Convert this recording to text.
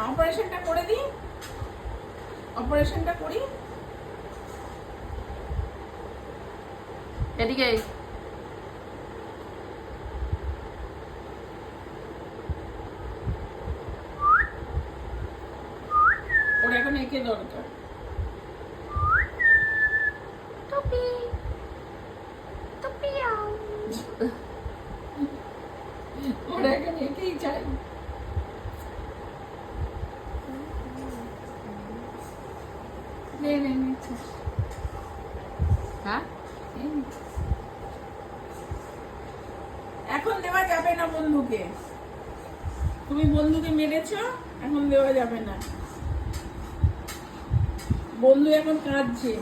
অপারেশনটা করে দিই, অপারেশনটা করি। এদিকে ওর এখন একে দরকার। টুপি টুপি ওর এখন একেই চাই। নে নে নে, হ্যাঁ এখন দেওয়া যাবে না বন্ধুকে, তুমি বন্ধুকে মেরেছো, এখন দেওয়া যাবে না। বন্ধু এখন কাঁদছে।